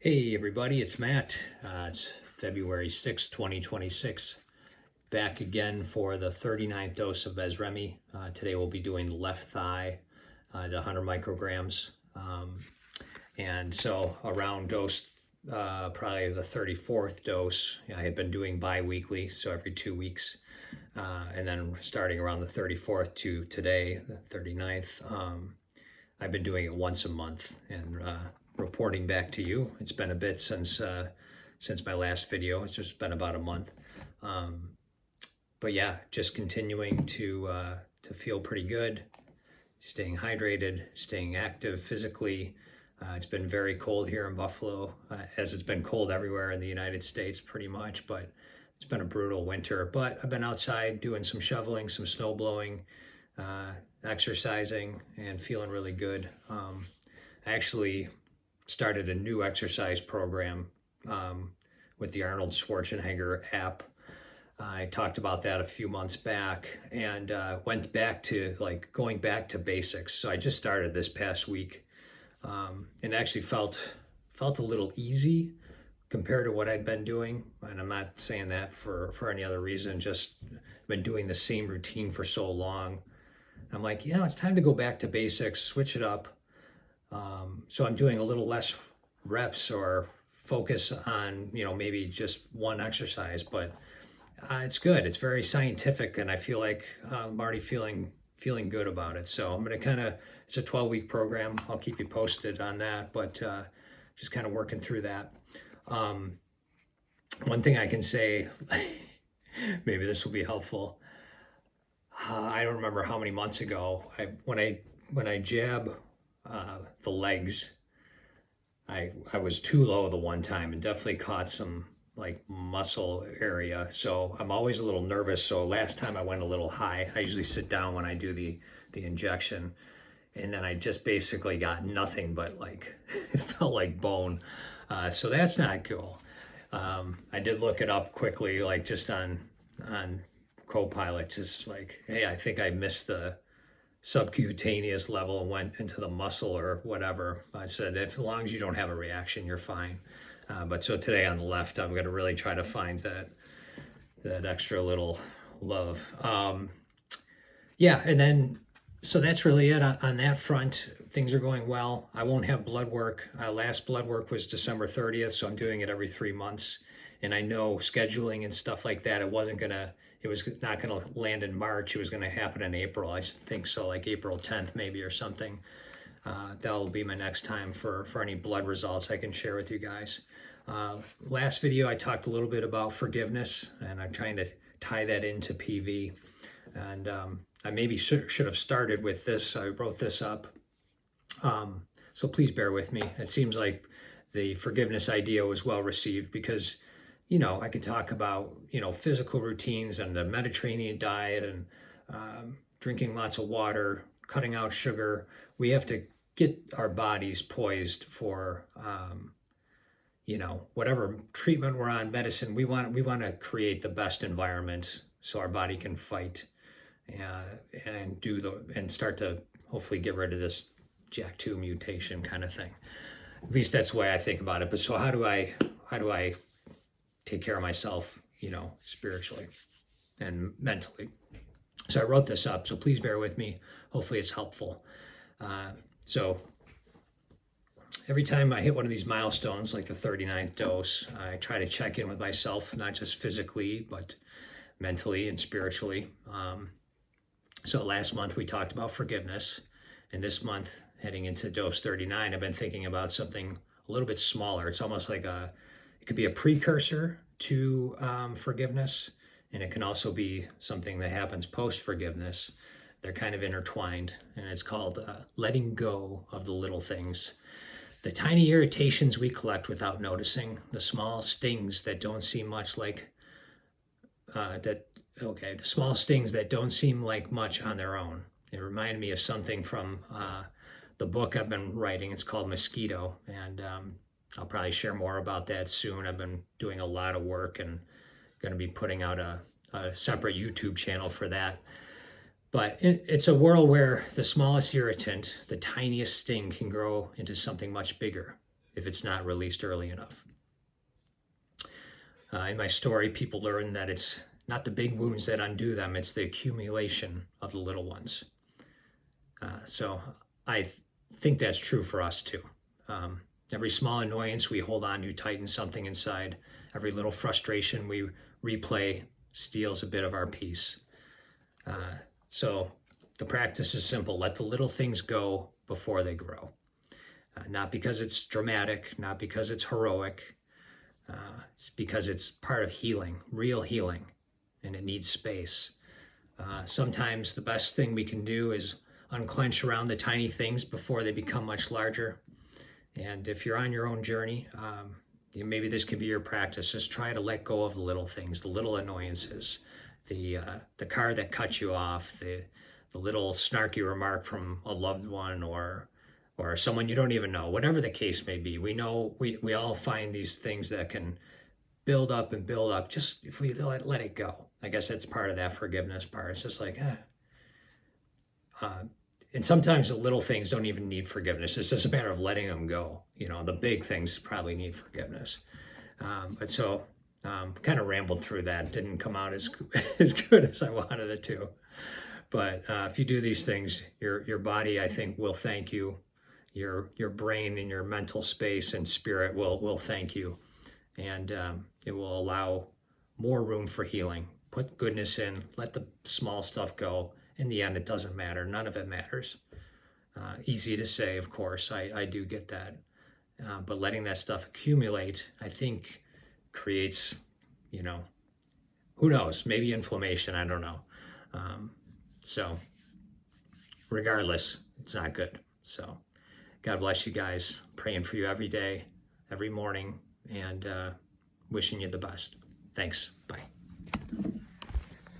Hey everybody, it's Matt. It's February 6th, 2026. Back again for the 39th dose of Besremi. Today we'll be doing the left thigh at 100 micrograms. And so around dose, probably the 34th dose, I had been doing bi-weekly, so every 2 weeks. And then starting around the 34th to today, the 39th, I've been doing it once a month and reporting back to you. It's been a bit since my last video. It's just been about a month. But yeah, just continuing to feel pretty good, staying hydrated, staying active physically. It's been very cold here in Buffalo, as it's been cold everywhere in the United States pretty much, but it's been a brutal winter. But I've been outside doing some shoveling, some snow blowing, exercising, and feeling really good. I actually started a new exercise program with the Arnold Schwarzenegger app. I talked about that a few months back and went back to going back to basics. So I just started this past week and actually felt a little easy compared to what I'd been doing. And I'm not saying that for any other reason, just been doing the same routine for so long. I'm like, it's time to go back to basics, switch it up. So I'm doing a little less reps or focus on, maybe just one exercise, but it's good. It's very scientific, and I feel like I'm already feeling good about it. So I'm going to it's a 12-week program. I'll keep you posted on that, but just kind of working through that. One thing I can say, maybe this will be helpful. I don't remember how many months ago, when I jab the legs, I was too low the one time and definitely caught some muscle area. So I'm always a little nervous. So last time I went a little high. I usually sit down when I do the injection, and then I just basically got nothing but it felt like bone. So that's not cool. I did look it up quickly, just on Copilot, just hey, I think I missed the subcutaneous level and went into the muscle or whatever. I said, as long as you don't have a reaction, you're fine. But so today on the left, I'm going to really try to find that extra little love. And then, so that's really it on that front. Things are going well. I won't have blood work. Last blood work was December 30th, so I'm doing it every 3 months. And I know scheduling and stuff like that, it was not going to land in March. It was going to happen in April. I think so, like April 10th maybe or something. That'll be my next time for any blood results I can share with you guys. Last video, I talked a little bit about forgiveness, and I'm trying to tie that into PV. And I maybe should have started with this. I wrote this up. So please bear with me. It seems like the forgiveness idea was well received because, I could talk about, physical routines and the Mediterranean diet and drinking lots of water, cutting out sugar. We have to get our bodies poised for, whatever treatment we're on, medicine. We want to create the best environment so our body can fight and start to hopefully get rid of this JAK2 mutation kind of thing. At least that's the way I think about it. But so how do I take care of myself, spiritually and mentally? So I wrote this up, so please bear with me. Hopefully it's helpful. So every time I hit one of these milestones, like the 39th dose, I try to check in with myself, not just physically, but mentally and spiritually. So last month we talked about forgiveness, and this month, heading into dose 39, I've been thinking about something a little bit smaller. It's almost like it could be a precursor to forgiveness, and it can also be something that happens post-forgiveness. They're kind of intertwined, and it's called letting go of the little things. The tiny irritations we collect without noticing, the small stings that don't seem much like the small stings that don't seem like much on their own. It reminded me of something from the book I've been writing. It's called Mosquito, and I'll probably share more about that soon. I've been doing a lot of work and going to be putting out a separate YouTube channel for that. But it's a world where the smallest irritant, the tiniest sting, can grow into something much bigger. if it's not released early enough. In my story, people learn that it's not the big wounds that undo them, it's the accumulation of the little ones. So I think that's true for us too. Every small annoyance we hold on to tightens something inside. Every little frustration we replay steals a bit of our peace. So the practice is simple. Let the little things go before they grow. Not because it's dramatic, not because it's heroic. It's because it's part of healing, real healing, and it needs space. Sometimes the best thing we can do is unclench around the tiny things before they become much larger. And if you're on your own journey, maybe this could be your practice. Just try to let go of the little things, the little annoyances, the car that cut you off, the little snarky remark from a loved one or someone you don't even know. Whatever the case may be, we know we all find these things that can build up and build up. Just if we let it go. I guess that's part of that forgiveness part. It's just like, and sometimes the little things don't even need forgiveness. It's just a matter of letting them go. The big things probably need forgiveness. But so kind of rambled through that. Didn't come out as good as I wanted it to. But if you do these things, your body, I think, will thank you. Your brain and your mental space and spirit will thank you. And it will allow more room for healing. Put goodness in. Let the small stuff go. In the end, it doesn't matter. None of it matters. Easy to say, of course. I do get that. But letting that stuff accumulate, I think, creates, who knows? Maybe inflammation. I don't know. So regardless, it's not good. So God bless you guys. Praying for you every day, every morning, and wishing you the best. Thanks. Bye.